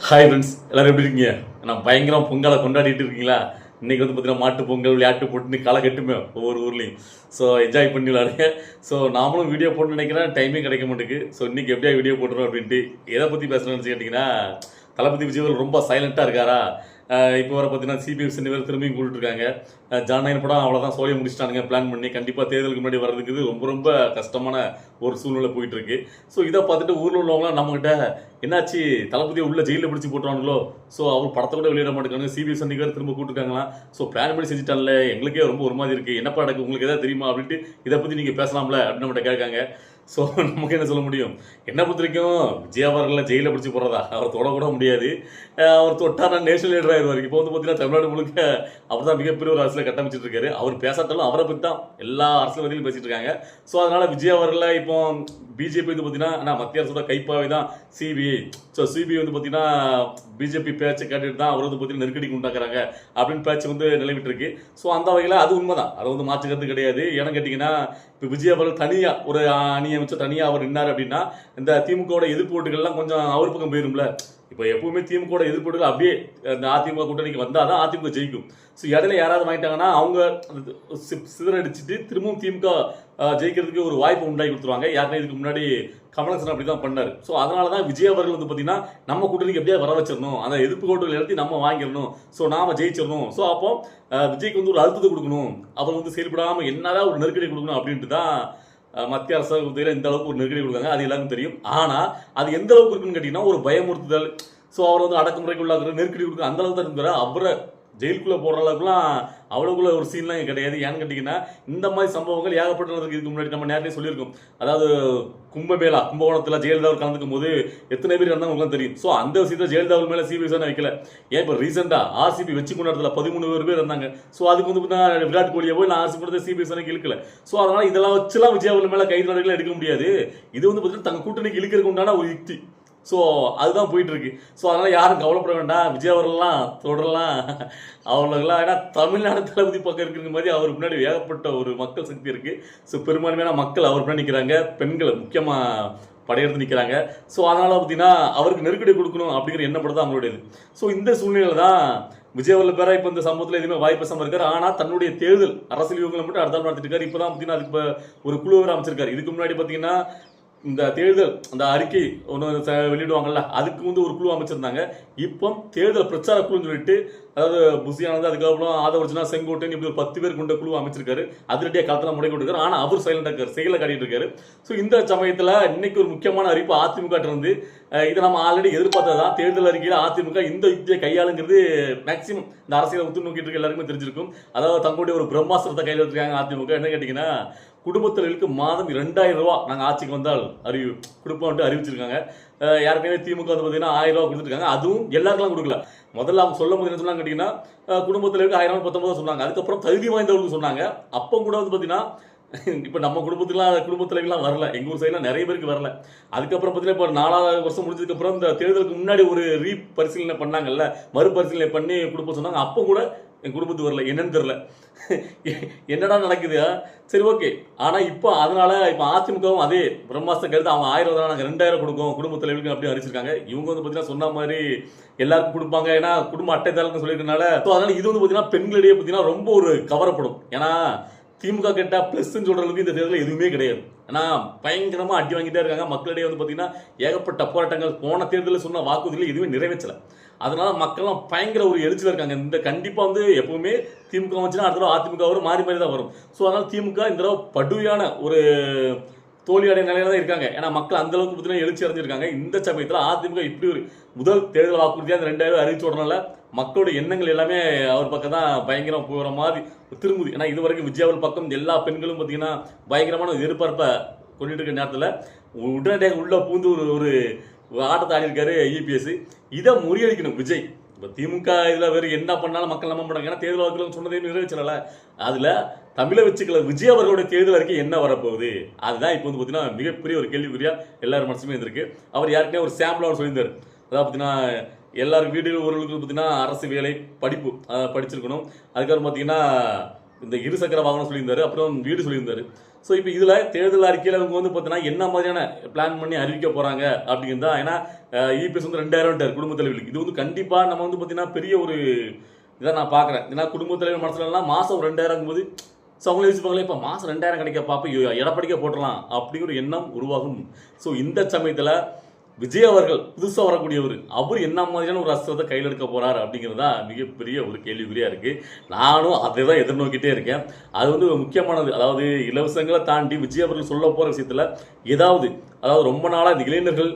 Hi friends, எல்லாரும் எப்படி இருக்கீங்க? நான் பயங்கரம் பொங்கலை கொண்டாடிட்டு இருக்கீங்களா? இன்னைக்கு வந்து பார்த்தீங்கன்னா மாட்டு பொங்கல் விளையாட்டு போட்டுன்னு களை கட்டுமே ஒவ்வொரு ஊர்லேயும். ஸோ என்ஜாய் பண்ணி விளையாடுங்க. ஸோ நாமளும் வீடியோ போட்டு நினைக்கிறேன், டைமே கிடைக்க மாட்டேங்குது. ஸோ இன்னைக்கு எப்படியா வீடியோ போட்டுரும் அப்படின்ட்டு எதை பற்றி பேசணும்னு கேட்டிங்கன்னா, தளபதி விஜய் ரொம்ப சைலண்ட்டாக இருக்காரா? இப்போ வர பார்த்தீங்கன்னா சிபிஎஸ் பேர் திரும்பியும் கூப்பிட்டுருக்காங்க. ஜனநாயக படம் அவ்வளோதான் சோழியை முடிச்சிட்டானுங்க பிளான் பண்ணி. கண்டிப்பாக தேர்தலுக்கு முன்னாடி வர்றதுக்கு ரொம்ப ரொம்ப கஷ்டமான ஒரு சூழ்நிலை போயிட்டு இருக்கு. ஸோ இதை பார்த்துட்டு ஊரில் உள்ளவங்களாம் நம்மகிட்ட என்னாச்சு தளபதியை உள்ள ஜெயிலில் பிடிச்சி போட்டுறானுங்களோ, ஸோ அவர் படத்தை கூட வெளியிட மாட்டேங்காங்க, சிபிஎஸ் வேறு திரும்ப கூப்பிட்டுருக்காங்களாம். ஸோ பிளான் பண்ணி செஞ்சுட்டான்ல, எங்களுக்கே ரொம்ப ஒரு மாதிரி இருக்குது, என்னப்பா நடக்கு உங்களுக்கு எதாவது தெரியுமா அப்படின்ட்டு இதை பற்றி நீங்கள் பேசலாம்ல அப்படின்னு நம்மகிட்ட கேட்காங்க. ஸோ நமக்கு என்ன சொல்ல முடியும்? என்ன பொறுத்த வரைக்கும் விஜய் அவர்களை ஜெயிலில் பிடிச்சி போடுறதா அவர் தொடக்கூட முடியாது. அவர் தொட்டாரா நேஷனல் லீடர் ஆயிடுவார். இப்போ வந்து பார்த்தீங்கன்னா தமிழ்நாடு முழுக்க அவர் தான் மிகப்பெரிய ஒரு அரசியலை கட்டமைச்சிட்டு இருக்காரு. அவர் பேசாட்டாலும் அவரை பற்றி தான் எல்லா அரசியல்வாதிகளும் பேசிட்டு இருக்காங்க. ஸோ அதனால விஜய் அவர்களை இப்போ பிஜேபி வந்து பார்த்தீங்கன்னா மத்திய அரசோட கைப்பாவை தான் சிபிஐ. ஸோ சிபிஐ வந்து பார்த்தீங்கன்னா பிஜேபி பேச்சை கேட்டுட்டு தான் அவர் வந்து பார்த்தீங்கன்னா நெருக்கடிக்கு உண்டாக்குறாங்க அப்படின்னு பேச்சு வந்து நிலவிட்டு இருக்கு. ஸோ அந்த வகையில் அது உண்மைதான், அதை வந்து மாற்றுக்கிறது கிடையாது. ஏன்னு கேட்டிங்கன்னா, இப்போ விஜய் அவர்கள் தனியாக ஒரு அணியை வச்சு தனியாக அவர் நின்னார் அப்படின்னா இந்த திமுகவோட எதிர்ப்பு ஓட்டுகள்லாம் கொஞ்சம் அவர் பக்கம் போயிரும்ல. இப்போ எப்பவுமே திமுக எதிர்ப்பு ஓட்டுகள் அப்படியே இந்த அதிமுக கூட்டணிக்கு வந்தால் தான் அதிமுக ஜெயிக்கும். ஸோ இடையில யாராவது வாங்கிட்டாங்கன்னா அவங்க சிதறடிச்சுட்டு திரும்பவும் திமுக ஜெயிக்கிறதுக்கு ஒரு வாய்ப்பு உண்டாக்கி கொடுத்துருவாங்க. யாருன்னா இதுக்கு முன்னாடி கமலஹாசன் அப்படி தான் பண்ணார். ஸோ அதனால தான் விஜய் அவர்கள் வந்து பார்த்தீங்கன்னா நம்ம கூட்டணிக்கு எப்படியா வர வச்சிடணும், அந்த எதிர்ப்பு ஓட்டுகள் எல்லாத்தையும் நம்ம வாங்கிடணும், ஸோ நாம ஜெயிச்சிடணும். ஸோ அப்போ விஜய்க்கு வந்து ஒரு அழுத்தத்தை கொடுக்கணும், அவர் வந்து செயல்படாமல் என்னதான் ஒரு நெருக்கடி கொடுக்கணும் அப்படின்ட்டு தான் மத்திய அரசாங்கத்தில் இந்த அளவுக்கு ஒரு நெருக்கடி கொடுக்காங்க. அது எல்லாருக்கும் தெரியும். ஆனால் அது எந்த அளவுக்கு இருக்குன்னு கேட்டிங்கன்னா ஒரு பயமுறுத்துதல், ஸோ அவர் வந்து அடக்குமுறைக்கு உள்ளாக்குற நெருக்கடி கொடுக்குற அந்த அளவுக்கு தான் இருந்தார். அவரை ஜெயிலுக்குள்ளே போடுற அளவுக்குலாம் அவ்வளோக்குள்ள ஒரு சீன்லாம் இங்கே கிடையாது. ஏன்னு கேட்டிங்கன்னா இந்த மாதிரி சம்பவங்கள் ஏகப்பட்டதுக்கு இதுக்கு முன்னாடி நம்ம நேரடியாக சொல்லியிருக்கோம். அதாவது கும்பமேளா கும்பகோணத்தில் ஜெயலலிதா கலந்துக்கும் போது எத்தனை பேர் இருந்தால் உங்களுக்கு தெரியும். ஸோ அந்த விஷயத்தில் ஜெயலலிதா மேலே சிபிஎஸ் வைக்கல. ஏன் இப்போ ரீசெண்டாக ஆர்சிபி வச்சு கொண்டாடத்தில் 13 பேர் இருந்தாங்க. ஸோ அதுக்கு வந்து பார்த்தீங்கன்னா விராட் கோலியை போய் நான் ஆர்சிபி கொடுத்த சிபிஎஸ் இழுக்கல. ஸோ அதனால் இதெல்லாம் வச்சுலாம் விஜய் அவர்கள் மேலே கைது நடவடிக்கை எடுக்க முடியாது. இது வந்து பார்த்தீங்கன்னா தங்க கூட்டணிக்கு இழுக்கிறதுக்கு உண்டான ஒரு யுக்தி. ஸோ அதுதான் போயிட்டு இருக்கு. ஸோ அதனால யாரும் கவலைப்பட வேண்டாம். விஜய் அவர்கள்லாம் தொடரலாம் அவர்களெல்லாம். ஏன்னா தமிழ்நாடு தளபதி பக்கம் இருக்கிற மாதிரி அவருக்கு முன்னாடி ஏகப்பட்ட ஒரு மக்கள் சக்தி இருக்கு. ஸோ பெரும்பான்மையான மக்கள் அவர் முன்னாடி நிற்கிறாங்க, பெண்கள் முக்கியமாக படையெடுத்து நிற்கிறாங்க. ஸோ அதனால பார்த்தீங்கன்னா அவருக்கு நெருக்கடி கொடுக்கணும் அப்படிங்கிற எண்ணப்பட தான் அவங்களுடையது. ஸோ இந்த சூழ்நிலையில தான் விஜய் அவர்கள் பேர இப்போ இந்த சம்பவத்தில் எதுவுமே வாய்ப்பு பேசாமல் இருக்காரு. ஆனால் தன்னுடைய தேர்தல் அரசியல் யுகங்களை மட்டும் அடுத்த நாள் நடத்திட்டு இருக்காரு. இப்போ தான் பார்த்தீங்கன்னா அதுக்கு ஒரு குழு அமைச்சிருக்காரு. இதுக்கு முன்னாடி பார்த்தீங்கன்னா இந்த தேர்தல் அந்த அறிக்கை ஒன்று வெளியிடுவாங்கல்ல, அதுக்கு வந்து ஒரு குழு அமைச்சிருந்தாங்க. இப்போ தேர்தல் பிரச்சார குழுன்னு சொல்லிட்டு, அதாவது புசியானது அதுக்கப்புறம் ஆதவர்ஜனா செங்கோட்டைன்னு இப்படி ஒரு 10 பேர் கொண்ட குழு அமைச்சிருக்காரு. அதிரடியாக காலத்தில் முடக்கி விட்டுருக்காரு. ஆனால் அவர் சைலண்டாக இருக்காரு, செயலை காட்டிட்டு இருக்காரு. ஸோ இந்த சமயத்தில் இன்னைக்கு ஒரு முக்கியமான அறிவிப்பு அதிமுக இருந்து, இதை நம்ம ஆல்ரெடி எதிர்பார்த்ததான். தேர்தல் அறிக்கையில் அதிமுக இந்த யுக்தியை கையாளுங்கிறது மேக்சிமம் இந்த அரசியலை உத்து நோக்கிட்டு இருக்க எல்லாருக்குமே தெரிஞ்சிருக்கும். அதாவது தங்களுடைய ஒரு பிரம்மாஸ்திரத்தை கையில் எடுத்துருக்காங்க அதிமுக. என்ன கேட்டிங்கன்னா, குடும்பத்தினருக்கு மாதம் 2000 ரூபா நாங்கள் ஆட்சிக்கு வந்தால் கொடுப்போம் அறிவிச்சிருக்காங்க. யாருக்குமே திமுக வந்து பார்த்தீங்கன்னா 1000 ரூபா கொடுத்துருக்காங்க. அதுவும் எல்லாருக்கெல்லாம் கொடுக்கல. முதல்ல அவங்க சொல்லும் போது என்ன சொன்னாங்க கேட்டிங்கன்னா, குடும்பத்தினருக்கு 1019 சொன்னாங்க. அதுக்கப்புறம் தகுதி வாய்ந்தவர்களுக்கு சொன்னாங்க. அப்போ கூட வந்து பார்த்தீங்கன்னா இப்போ நம்ம குடும்பத்திலாம் வரல, எங்கள் ஊர் சைட்லாம் நிறைய பேருக்கு வரல. அதுக்கப்புறம் பார்த்தீங்கன்னா இப்போ 4வது வருஷம் முடிஞ்சதுக்கப்புறம் இந்த தேர்தலுக்கு முன்னாடி ஒரு ரீபரிசீலனை பண்ணாங்கல்ல, மறுபரிசீலனை பண்ணி கொடுப்ப சொன்னாங்க. அப்போ கூட என் குடும்பத்துக்கு வரல, என்னன்னு தெரியல, என்னடா நடக்குது. சரி, ஓகே. ஆனால் இப்போ அதனால இப்போ அதிமுகவும் அதே பிரம்மாஸ்திரம் கருத்து அவங்க 1000 தான் நாங்கள் 2000 கொடுக்கும் குடும்ப தலைவருக்கு அப்படின்னு அறிவிச்சிருக்காங்க. இவங்க வந்து பார்த்தீங்கன்னா சொன்ன மாதிரி எல்லாருக்கும் கொடுப்பாங்க, ஏன்னா குடும்ப அட்டைதாரர்கள் சொல்லியிருக்கனால. ஸோ அதனால இது வந்து பார்த்தீங்கன்னா பெண்களிடையே பார்த்தீங்கன்னா ரொம்ப ஒரு கவரப்படும். ஏன்னா திமுக கேட்டா பிளஸ்ன்னு சொல்ற அளவுக்கு இந்த தேர்தலில் எதுவுமே கிடையாது. ஏன்னா பயங்கரமா அடி வாங்கிட்டே இருக்காங்க. மக்களிடையே வந்து பார்த்தீங்கன்னா ஏகப்பட்ட போராட்டங்கள், போன தேர்தலில் சொன்ன வாக்குறுதிகள் எதுவுமே நிறைவேற்றல. அதனால மக்கள்லாம் பயங்கர ஒரு எரிச்சல் இருக்காங்க. இந்த கண்டிப்பா வந்து எப்பவுமே திமுக வந்துச்சுன்னா அடுத்த தடவை அதிமுக வரும், மாறி மாறி தான் வரும். ஸோ அதனால திமுக இந்த தடவை படுவையான ஒரு தோல்வியடைய நிலையில தான் இருக்காங்க. ஏன்னா மக்கள் அந்த அளவுக்கு பார்த்தீங்கன்னா எழுச்சி அடைஞ்சிருக்காங்க. இந்த சமயத்தில் அதிமுக இப்படி ஒரு முதல் தேர்தல் வாக்குறுதியாக அந்த 2000 அறிவிச்சு விடனால மக்களோட எண்ணங்கள் எல்லாமே அவர் பக்கம் தான் பயங்கரம் போகிற மாதிரி திரும்புது. ஏன்னா இது வரைக்கும் விஜய் அவர்கள் பக்கம் எல்லா பெண்களும் பார்த்தீங்கன்னா பயங்கரமான எதிர்பார்ப்பை கொண்டுட்டு இருக்க நேரத்தில் உடனடியாக உள்ள பூந்து ஒரு ஆட்டத்தை ஆடி இருக்காரு இபிஎஸ். இதை முறியடிக்கணும் விஜய். இப்போ திமுக இதில் வேறு என்ன பண்ணாலும் மக்கள் நம்ப மாட்டாங்க. ஏன்னா தேர்தல் வாக்குறுதி சொன்னதையும் நிறைவேற்றல. அதில் தமிழை வச்சுக்கல விஜய் அவர்களுடைய தேர்தல் அறிக்கை என்ன வரப்போகுது, அதுதான் இப்போ வந்து பார்த்தீங்கன்னா மிகப்பெரிய ஒரு கேள்விக்குறியா எல்லாரும் மனசுமே இருந்திருக்கு. அவர் யாருக்குமே ஒரு சாம்பிள் அவர் சொல்லியிருந்தார். அதாவது பார்த்தீங்கன்னா எல்லாரும் வீடு ஒருவருக்கு பார்த்தீங்கன்னா அரசு வேலை படிப்பு படிச்சிருக்கணும். அதுக்கப்புறம் பார்த்தீங்கன்னா இந்த இருசக்கர வாகனம் சொல்லியிருந்தாரு, அப்புறம் வீடு சொல்லியிருந்தாரு. ஸோ இப்போ இதில் தேர்தல் அறிக்கையில் அவங்க வந்து பார்த்தீங்கன்னா என்ன மாதிரியான பிளான் பண்ணி அறிவிக்க போகிறாங்க அப்படிங்கிறது தான். ஏன்னா இபிஎஸ் வந்து 2000 குடும்ப தலைவர்களுக்கு இது வந்து கண்டிப்பாக நம்ம வந்து பார்த்தீங்கன்னா பெரிய ஒரு இதை நான் பார்க்குறேன். ஏன்னா குடும்ப தலைவர் மனசுலலாம் மாதம் 2000 போது ஸோ அவங்களே யோசிப்பாங்களே இப்போ மாதம் 2000 கிடைக்க பார்ப்போம் எடப்படிக்க போட்டுடலாம் அப்படிங்கிற ஒரு எண்ணம் உருவாகும். ஸோ இந்த சமயத்தில் விஜய் அவர்கள் புதுசாக வரக்கூடியவர் அவர் என்ன மாதிரியான ஒரு அஸ்திரத்தை கையில் எடுக்க போகிறார் அப்படிங்கிறது தான் மிகப்பெரிய ஒரு கேள்விக்குறியாக இருக்குது. நானும் அதை தான் எதிர்நோக்கிட்டே இருக்கேன். அது வந்து முக்கியமானது. அதாவது இலவசங்களை தாண்டி விஜய் அவர்கள் சொல்ல போகிற விஷயத்தில் அதாவது ரொம்ப நாளாக இந்த இளைஞர்கள்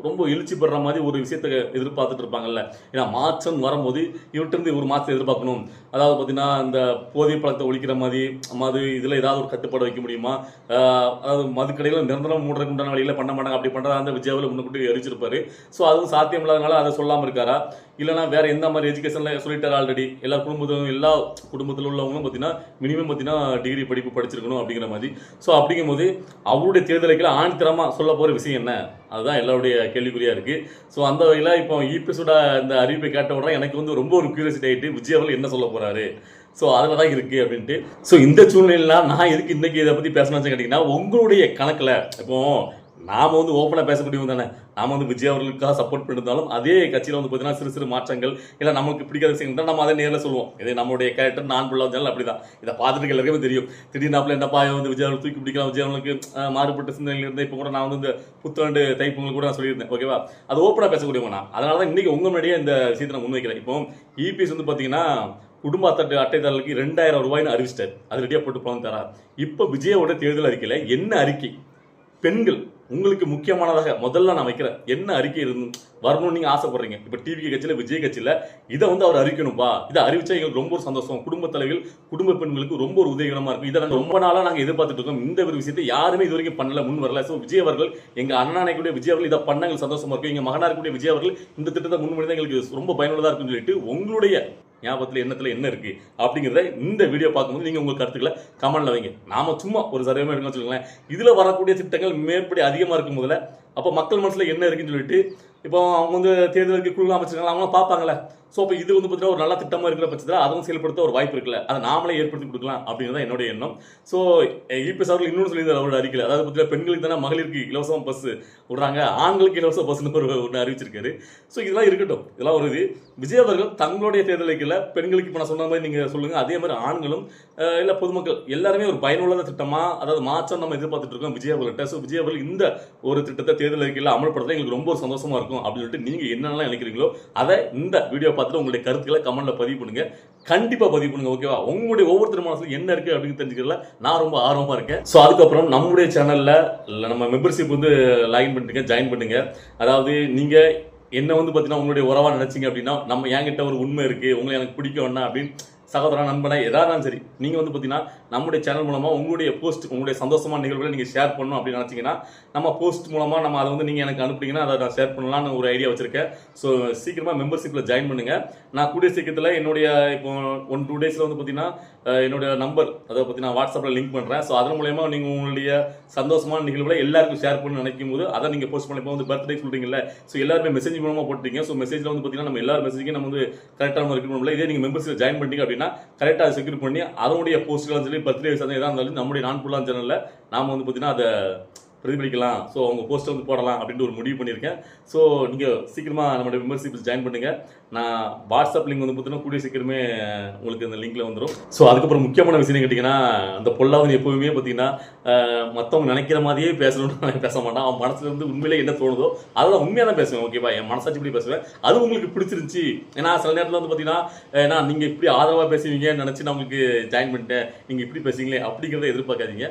ரொம்ப எழுச்சி பெற மாதிரி ஒரு விஷயத்தை எதிர்பார்த்துட்டு இருப்பாங்கல்ல. ஏன்னா மாற்றம் வரும்போது இவற்றிருந்து ஒரு மாற்றத்தை எதிர்பார்க்கணும். அதாவது பார்த்தீங்கன்னா இந்த போதை பழக்கத்தை ஒழிக்கிற மாதிரி மது இதில் ஏதாவது ஒரு கட்டுப்பாடு வைக்க முடியுமா, அதாவது மதுக்கடையில் நிரந்தரம் மூடுறதுக்கு உண்டான வழியில் பண்ண மாட்டாங்க, அப்படி பண்ணுறதா அந்த விஜயாவில் முன்னுக்கூட்டி அறிவிச்சிருப்பாரு. ஸோ அதுவும் சாத்தியம் இல்லாதனால அதை சொல்லாமல் இருக்காரா, இல்லைனா வேற எந்த மாதிரி எஜுகேஷனில் சொல்லிட்டாரு ஆல்ரெடி. எல்லா குடும்பத்தில் உள்ளவங்களும் பார்த்தீங்கன்னா மினிமம் பார்த்தீங்கன்னா டிகிரி படிப்பு படிச்சிருக்கணும் அப்படிங்கிற மாதிரி. ஸோ அப்படிங்கும்போது அவருடைய தேர்தலுக்கு ஆணித்தரமாக சொல்ல போகிற விஷயம் என்ன, அதுதான் எல்லாருடைய கேள்விக்குறியாக இருக்குது. ஸோ அந்த வகையில் இப்போ இபிஎஸோட இந்த அறிவிப்பை கேட்ட உடனே எனக்கு வந்து ரொம்ப ஒரு கியூரியாசிட்டி ஆகிட்டு விஜய் அவர்கள் என்ன சொல்ல போகிறாரு, ஸோ அதில் தான் இருக்குது அப்படின்ட்டு. ஸோ இந்த சூழ்நிலையில் நான் எதுக்கு இன்றைக்கி இதை பற்றி பேசணும்னு கேட்டிங்கன்னா, உங்களுடைய கணக்கில் இப்போ நாம் வந்து ஓப்பனாக பேசக்கூடியவங்க தானே. நாம் வந்து விஜய் அவர்களுக்காக சப்போர்ட் பண்ணியிருந்தாலும் அதே கட்சியில் வந்து பார்த்தீங்கன்னா சிறு சிறு மாற்றங்கள் இல்லை நமக்கு பிடிக்காத விஷயங்கள் தான் நம்ம அதை நேரில் சொல்லுவோம். இதே நம்மளுடைய கேரக்டர் நான் பிள்ளை வந்தாலும் அப்படி தான். இதை பார்த்துட்டு எல்லாருக்குமே தெரியும். திடீர்னாப்பில் என்னப்பா வந்து விஜய் அவர்கள் தூக்கி பிடிக்கலாம், விஜய் அவர்களுக்கு மாறுபட்ட சிந்தனைகள் இருந்தால் இப்போ கூட நான் வந்து இந்த புத்தாண்டு தைப்பொங்கல் கூட நான் சொல்லியிருந்தேன். ஓகேவா, அது ஓப்பனாக பேசக்கூடியவங்க நான். அதனால தான் இன்றைக்கி உங்கள் முன்னாடியே இந்த விஷயத்தை நான் முன்வைக்கிறேன். இப்போ இபிஎஸ் வந்து பார்த்தீங்கன்னா குடும்ப அட்டைதாரர்களுக்கு 2000 ரூபாய்னு அறிவிச்சிட்டார். அது ரெடியாக போட்டு பணம் தரார். இப்போ விஜயோட தேர்தல் அறிக்கையில் என்ன அறிக்கை, பெண்கள் உங்களுக்கு முக்கியமானதாக முதல்ல நான் வைக்கிறேன், என்ன அறிக்கை வரணும்னு நீங்கள் ஆசைப்படுறீங்க. இப்போ டிவி கட்சியில் விஜய் கட்சியில் இதை வந்து அவர் அறிவிக்கணும்பா, இதை அறிவிச்சா எங்களுக்கு ரொம்ப ஒரு சந்தோஷம், குடும்ப தலைவர்கள் குடும்ப பெண்களுக்கு ரொம்ப ஒரு உதவிகரமாக இருக்கும். இதை நாங்கள் ரொம்ப நாளாக நாங்கள் எதிர்பார்த்துட்டு இருக்கோம். இந்த ஒரு விஷயத்தை யாருமே இது வரைக்கும் பண்ணல, முன் வரல. ஸோ விஜய் அவர்கள், எங்கள் அண்ணாணைக்கூடிய விஜய் அவர்கள் இதை பண்ண எங்களுக்கு சந்தோஷமாக இருக்கும். எங்கள் மகனாக இருக்கக்கூடிய விஜய் அவர்கள் இந்த திட்டத்தை முன்மொழி தான் எங்களுக்கு ரொம்ப பயனுள்ளதாக இருக்குன்னு சொல்லிட்டு உங்களுடைய ஞாபகத்தில் எண்ணத்தில் என்ன இருக்கு அப்படிங்கிறத இந்த வீடியோ பார்க்கும்போது நீங்கள் உங்கள் கருத்துக்களை கமெண்ட்ல வைங்க. நாம சும்மா ஒரு சர்வே எடுக்கணும்னு சொல்லுங்களேன். இதில் வரக்கூடிய திட்டங்கள் மேற்படி அதிகமாக இருக்கும் முதல்ல. அப்போ மக்கள் மனசில் என்ன இருக்குன்னு சொல்லிட்டு இப்போ அவங்க வந்து தேர்தலுக்கு குழு அமைச்சிருக்காங்க, அவங்களாம் பார்ப்பாங்களே. ஸோ இப்போ இது வந்து பார்த்தீங்கன்னா ஒரு நல்ல திட்டமாக இருக்கிற பட்சத்தில் அதுவும் செயல்படுத்த ஒரு வாய்ப்பு இருக்குல்ல, அதை நாமளே ஏற்படுத்தி கொடுக்கலாம் அப்படிங்கிறத என்னுடைய எண்ணம். ஸோ இபிஎஸ் அவர்கள் இன்னொன்று சொல்லியிருந்தார் அவரோட அறிக்கையில், அதாவது பார்த்தீங்கன்னா பெண்களுக்கு தானே மகளிருக்கு இலவசம் பஸ் விடுறாங்க, ஆண்களுக்கு இலவச பஸ்ன்னு ஒன்று அறிவிச்சிருக்காரு. ஸோ இதெல்லாம் இருக்கட்டும், இதெல்லாம் ஒரு இது. விஜய் அவர்கள் தங்களுடைய தேர்தலுக்குள்ள பெண்களுக்கு இப்போ நான் சொன்ன மாதிரி நீங்கள் சொல்லுங்கள், அதே மாதிரி ஆண்களும் இல்லை பொதுமக்கள் எல்லாருமே ஒரு பயனுள்ள திட்டமாக, அதாவது மாற்றம் நம்ம எதிர்பார்த்துட்டு இருக்கோம் விஜய் அவர்கள்ட்ட. ஸோ விஜய் அவர்கள் இந்த ஒரு திட்டத்தை தேர்தல் அறிக்கையில் அமல்படுத்த எங்களுக்கு ரொம்ப சந்தோஷமா இருக்கும் அப்படின்னு சொல்லிட்டு நீங்கள் என்னென்னலாம் நினைக்கிறீங்களோ அதை இந்த வீடியோ பார்த்துட்டு உங்களுடைய கருத்துக்களை கமெண்ட்ல பதிவு பண்ணுங்க. கண்டிப்பா பதிவு பண்ணுங்க. ஓகேவா, உங்களுடைய ஒவ்வொருத்தர் மனசுல என்ன இருக்கு அப்படின்னு தெரிஞ்சுக்கிறதுல நான் ரொம்ப ஆர்வமா இருக்கேன். ஸோ அதுக்கப்புறம் நம்முடைய சேனல்ல நம்ம மெம்பர்ஷிப் வந்து லாகின் பண்ணிட்டுங்க, ஜாயின் பண்ணுங்க. அதாவது நீங்க என்ன வந்து பார்த்தீங்கன்னா உங்களுடைய உறவா நினைச்சிங்க அப்படின்னா, நம்ம என்கிட்ட ஒரு உண்மை இருக்கு, உங்களை எனக்கு பிடிக்கும்னா அப்படின்னு சகோதரன் நண்பனா எதாவது சரி, நீங்கள் வந்து பார்த்தீங்கன்னா நம்முடைய சேனல் மூலமாக உங்களுடைய போஸ்ட், உங்களுடைய சந்தோஷமான நிகழ்வுகளை நீங்கள் ஷேர் பண்ணணும் அப்படின்னு நினச்சிங்கன்னா நம்ம போஸ்ட் மூலமாக நம்ம அதை வந்து நீங்கள் எனக்கு அனுப்புனீங்கன்னா அதை நான் ஷேர் பண்ணலான்னு ஒரு ஐடியா வச்சுருக்கேன். ஸோ சீக்கிரமாக மெம்பர்ஷிப்பில் ஜாயின் பண்ணுங்கள். நான் கூடிய சீக்கிரத்தில் என்னுடைய இப்போ 1-2 டேஸில் வந்து பார்த்தீங்கன்னா என்னுடைய நம்பர் அதை பற்றி நான் வாட்ஸ்அப்பில் லிங்க் பண்ணுறேன். ஸோ அதன் மூலயமா நீங்கள் உங்களுடைய சந்தோஷமான நிகழ்வுகளை எல்லாருக்கும் ஷேர் பண்ண நினைக்கும் போது அதை நீங்கள் போஸ்ட் பண்ணி, இப்போ வந்து பர்த்டே சொல்கிறீங்கல்ல, ஸோ எல்லாருமே மெசேஜ் மூலமாக போட்டுட்டீங்க. ஸோ மெசேஜில் வந்து பார்த்தீங்கன்னா நம்ம எல்லாரும் மெசேஜுக்கு நம்ம வந்து கரெக்டாக இருக்கணும். இதே நீங்கள் மெம்பர்ஷிப்பில் ஜாயின் பண்ணிட்டீங்க அப்படின்னா கரெக்டாக அதை செக்யூர் பண்ணி அதனுடைய போஸ்ட்லாம் சொல்லி பர்த்டே எதாக இருந்தாலும் நம்முடைய நான் புல்லான் சேனலில் நாம் வந்து பார்த்தீங்கன்னா அதை பிரதிபலிக்கலாம். ஸோ அவங்க போஸ்ட்டை வந்து போடலாம் அப்படின்ட்டு ஒரு முடிவு பண்ணியிருக்கேன். ஸோ நீங்கள் சீக்கிரமாக நம்மளுடைய மெம்பர்ஷிப்பில் ஜாயின் பண்ணுங்கள். நான் வாட்ஸ்அப் லிங்க் வந்து பார்த்தீங்கன்னா கூடிய சீக்கிரமே உங்களுக்கு அந்த லிங்க்கில் வந்துடும். ஸோ அதுக்கப்புறம் முக்கியமான விஷயம் கேட்டிங்கன்னா, அந்த பொல்லாதவன் எப்போவுமே பார்த்தீங்கன்னா மற்றவங்க நினைக்கிற மாதிரியே பேசணும்னு பேச மாட்டான். அவன் மனசுல இருந்து உண்மையிலே என்ன தோணுதோ அதெல்லாம் உண்மையாக தான் பேசுவேன். ஓகேவா, என் மனசாட்சி இப்படி பேசுவேன். அது உங்களுக்கு பிடிச்சிருந்துச்சி. ஏன்னா சில நேரத்தில் வந்து பார்த்தீங்கன்னா ஏன்னா நீங்கள் இப்படி ஆதரவாக பேசுவீங்கன்னு நினச்சி நான் உங்களுக்கு ஜாயின் பண்ணிட்டேன், நீங்கள் இப்படி பேசுவீங்களே அப்படிங்கிறத எதிர்பார்க்காதீங்க.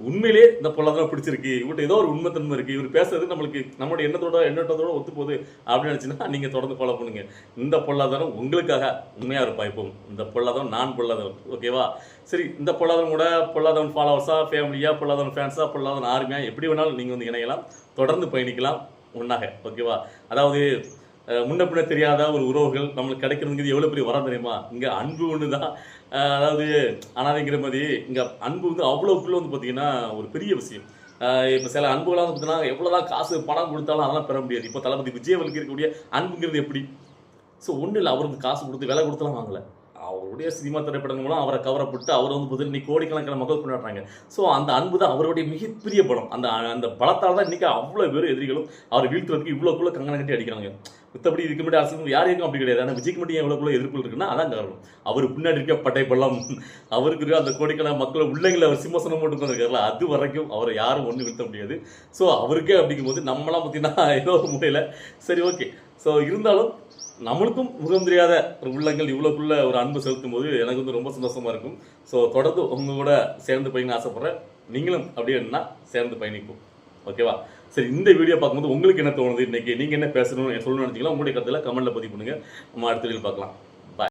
உண்மையிலே இந்த பொல்லாதவன் பிடிச்சிருக்கு, இவர்கிட்ட ஏதோ ஒரு உண்மைத்தன்மை இருக்குது, இவர் பேசுறது நம்மளுக்கு நம்மளுடைய எண்ணத்தோட ஒத்து போகுது அப்படின்னு நினச்சின்னா நீங்கள் தொடர்ந்து ஃபாலோ பண்ணுங்க. இந்த பொல்லாதவன் உங்களுக்காக உண்மையாக இருப்பா. இப்போ இந்த பொல்லாதவன் நான் பொல்லாதவன். ஓகேவா, சரி, இந்த பொல்லாதவன் கூட பொல்லாதவன் ஃபாலோவர்ஸா, ஃபேமிலியா, பொல்லாதவன் ஃபேன்ஸா, பொல்லாதவன் ஆர்மியா, எப்படி வேணாலும் நீங்கள் வந்து இணையலாம், தொடர்ந்து பயணிக்கலாம் ஒன்றாக. ஓகேவா, அதாவது முன்ன பின்ன தெரியாத ஒரு உறவுகள் நம்மளுக்கு கிடைக்கிறதுங்கிறது எவ்வளோ பெரிய வரம் தெரியுமா. இங்கே அன்பு ஒன்று தான், அதாவது அனாதைங்கிற மாதிரி இங்கே அன்பு வந்து அவ்வளோக்குள்ளே வந்து பார்த்தீங்கன்னா ஒரு பெரிய விஷயம். இப்போ சில அன்புகளாக வந்து பார்த்தீங்கன்னா எவ்வளோதான் காசு பணம் கொடுத்தாலும் அதெல்லாம் பெற முடியாது. இப்போ தளபதி விஜய் அவர்களுக்கு இருக்கக்கூடிய அன்புங்கிறது எப்படி? ஸோ ஒன்றும் இல்லை, அவருக்கு காசு கொடுத்து விலை கொடுத்தலாம் வாங்கலை, அவருடைய சினிமா திரைப்படங்கள் மூலம் அவரை கவரப்பட்டு அவர் வந்து பார்த்தீங்கன்னா இன்னைக்கு கோடிக்கணக்கான மக்கள் கொண்டாடுறாங்க. ஸோ அந்த அன்பு தான் அவருடைய மிகப்பெரிய பலம். அந்த அந்த பலத்தால் தான் இன்னைக்கு அவ்வளோ பேர் எதிரிகளும் அவர் வீழ்த்துறதுக்கு இவ்வளோக்குள்ள கங்கணம் கட்டி அடிக்கிறாங்க. மத்தபடி இதுக்கு முன்னாடி அரசு யாருக்கும் அப்படி கிடையாது. ஆனால் விஜய்க்கு மட்டும் எவ்வளோக்குள்ள எதிர்ப்பு இருக்குன்னா அதான் காரணம். அவர் பின்னாடி இருக்க பட்டைப்பள்ளம், அவருக்கு இருக்க அந்த கோடிக்கணக்கான மக்கள் உள்ளங்களை அவர் சிம்மசனம் போட்டு உட்காந்துருக்காருல, அது வரைக்கும் அவரை யாரும் ஒன்றும் நிறுத்த முடியாது. ஸோ அவருக்கே அப்படிங்கும்போது நம்மளாம் பார்த்தீங்கன்னா ஏதோ ஒரு முறையில் சரி ஓகே. ஸோ இருந்தாலும் நம்மளுக்கும் முகம் தெரியாத ஒரு உள்ளங்கள் இவ்வளோக்குள்ள ஒரு அன்பு செலுத்தும் போது எனக்கு வந்து ரொம்ப சந்தோஷமா இருக்கும். ஸோ தொடர்ந்து உங்க கூட சேர்ந்து பயணிக்க ஆசைப்படுறேன். நீங்களும் அப்படியே என்ன சேர்ந்து பயணிப்போம். ஓகேவா? சரி, இந்த வீடியோ பார்க்கும்போது உங்களுக்கு என்ன தோணுது? இன்னைக்கு நீங்கள் என்ன பேசணும்னு சொல்லணும்னு நினச்சிங்களா? உங்களுடைய கருத்தில் கமெண்ட்டில் பதிவு பண்ணுங்கள். நம்ம அடுத்த வீடியோ பார்க்கலாம்.